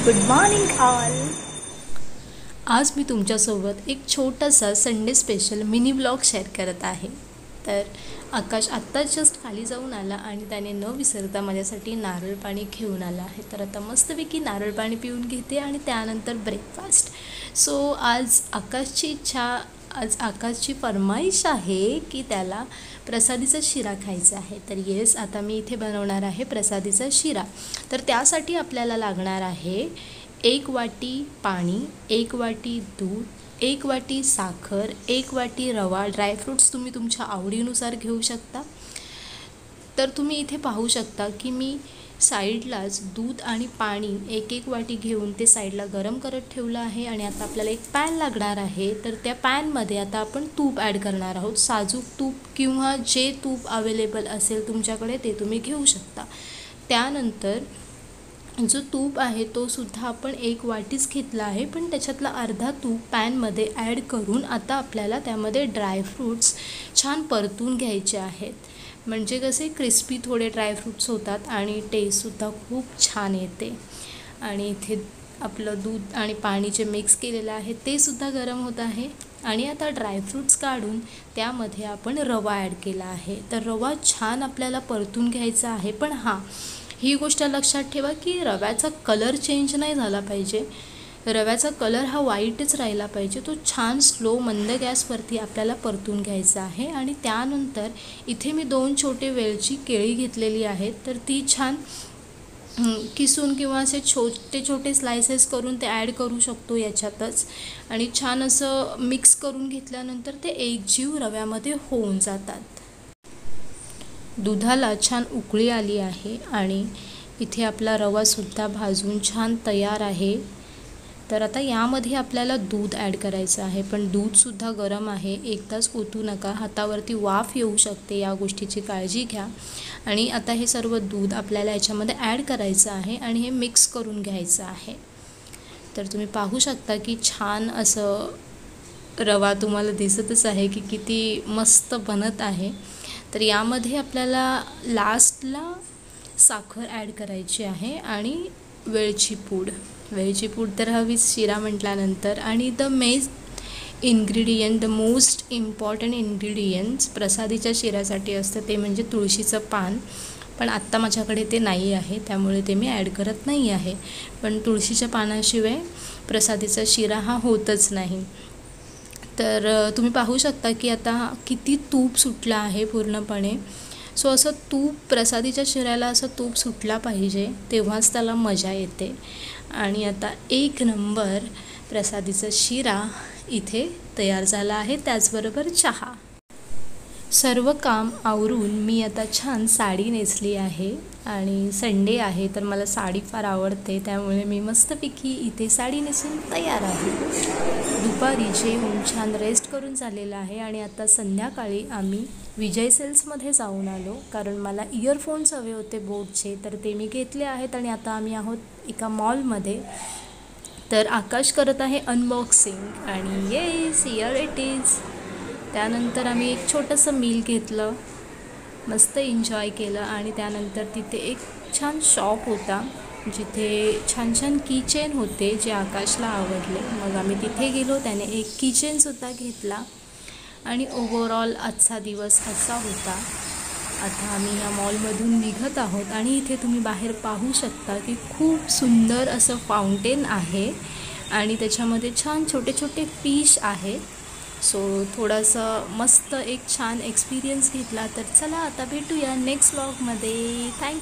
Good morning all. आज मी तुमच्यासोबत एक छोटासा Sunday special mini blog share करत आहे. तर आकाश आत्ताच जस्ट खाली जाऊन आला आणि त्याने न विसरता माझ्यासाठी नारळ पाणी घेऊन आला आहे. तर आता मस्तपैकी नारळ पाणी पिऊन घेते आणि त्यानंतर ब्रेकफास्ट. सो आज आकाशची फरमाईश आहे की त्याला प्रसादीचा शिरा खायचा आहे. तर येस, आता मी इथे बनवणार आहे प्रसादीचा शिरा. तर त्यासाठी आपल्याला लागणार आहे 1 वाटी पाणी, 1 वाटी दूध, 1 वाटी साखर, 1 वाटी रवा. ड्रायफ्रूट्स तुम्ही तुमच्या आवडीनुसार घेऊ शकता. तर तुम्ही इथे पाहू शकता की मी साईडलाच दूध आणि पाणी 1-1 वाटी घेऊन ते साईडला गरम करत ठेवलं आहे. आणि आता आपल्याला एक पॅन लागणार आहे. तर त्या पॅनमध्ये आता आपण तूप ॲड करणार आहोत. साजूक तूप किंवा जे तूप अवेलेबल असेल तुमच्याकडे ते तुम्ही घेऊ शकता. त्यानंतर जो तूप आहे तो सुद्धा आपण 1 वाटीच घेतला आहे, पण त्याच्यातला अर्धा तूप पॅनमध्ये ॲड करून आता आपल्याला त्यामध्ये ड्रायफ्रूट्स छान परतून घ्यायचे आहेत. म्हणजे कसे क्रिस्पी थोडे ड्रायफ्रूट्स होतात आणि टेस्टसुद्धा खूप छान येते. आणि इथे आपलं दूध आणि पाणी जे मिक्स केलेलं आहे ते सुद्धा गरम होत आहे. आणि आता ड्रायफ्रूट्स काढून त्यामध्ये आपण रवा ॲड केला आहे. तर रवा छान आपल्याला परतून घ्यायचा आहे. पण ही गोष्ट लक्षात ठेवा की रव्याचा कलर चेंज नाही झाला पाहिजे. रव्याचा कलर हा व्हाईटच राहिला पाहिजे. तो छान स्लो मंद गॅसवरती आपल्याला परतून घ्यायचा आहे. आणि त्यानंतर इथे मी 2 छोटे वेलची केळी घेतलेली आहेत. तर ती छान किसून किंवा असे छोटे छोटे स्लायसेस करून ते ॲड करू शकतो याच्यातच. आणि छान असं मिक्स करून घेतल्यानंतर ते एकजीव रव्यामध्ये होऊन जातात. दुधाला छान उकळी आली आहे आणि इथे आपला रवासुद्धा भाजून छान तयार आहे. तर आता यामध्ये आपल्याला दूध ॲड करायचं आहे. पण दूधसुद्धा गरम आहे. एकदाच ओतू नका, हातावरती वाफ येऊ शकते, या गोष्टीची काळजी घ्या. आणि आता हे सर्व दूध आपल्याला याच्यामध्ये ॲड करायचं आहे आणि हे मिक्स करून घ्यायचं आहे. तर तुम्ही पाहू शकता की छान असं रवा तुम्हाला दिसतच आहे की किती मस्त बनत आहे. तर यामध्ये आपल्याला लास्टला साखर ॲड करायची आहे आणि वेलची पूड तर हवीच शिरा म्हटल्यानंतर. आणि द मोस्ट इम्पॉर्टंट इन्ग्रेडियंट्स प्रसादीच्या शिऱ्यासाठी असतं ते म्हणजे तुळशीचं पान. पण आत्ता माझ्याकडे ते नाही आहे त्यामुळे ते मी ॲड करत नाही आहे. पण तुळशीच्या पानाशिवाय प्रसादीचा शिरा हा होतच नाही. तर तुम्ही पाहू शकता की आता किती तूप सुटलं आहे पूर्णपणे. सो असं तूप प्रसादीच्या शिऱ्याला असं तूप सुटला पाहिजे, तेव्हाच त्याला मजा येते. आणि आता 1 नंबर प्रसादीचा शिरा इथे तयार झाला आहे. त्याचबरोबर चहा. सर्व काम आवरून मी आता छान साडी नेसली आहे. आणि संडे आहे तर मला साडी फार आवडते, त्यामुळे मी मस्तपैकी इथे साडी नेसून तयार आहे. दुपारी जेवून छान रेस्ट करून झालेलं आहे. आणि आता संध्याकाळी आम्ही विजय सेल्समध्ये जाऊन आलो, कारण मला इयरफोन्स हवे होते बोटचे, तर ते मी घेतले आहेत. आणि आता आम्ही आहोत एका मॉलमध्ये. तर आकाश करत आहे अनबॉक्सिंग आणि येस, हिअर इट इज. त्यानंतर आम्ही एक छोटंसं मील घेतलं, मस्त एन्जॉय केलं. आणि त्यानंतर तिथे एक छान शॉप होता जिथे छान छान कीचेन होते जे आकाशला आवडले. मग आम्ही तिथे गेलो, त्याने एक कीचेनसुद्धा घेतला. आणि ओव्हरऑल आजचा दिवस असा होता. आता आम्ही या मॉलमधून निघत आहोत. आणि इथे तुम्ही बाहेर पाहू शकता की खूप सुंदर असं फाउंटेन आहे आणि त्याच्यामध्ये छान छोटे छोटे फिश आहेत. सो थोडंसं मस्त एक छान एक्सपिरियन्स घेतला. तर चला आता भेटूया नेक्स्ट व्लॉगमध्ये. थँक्यू.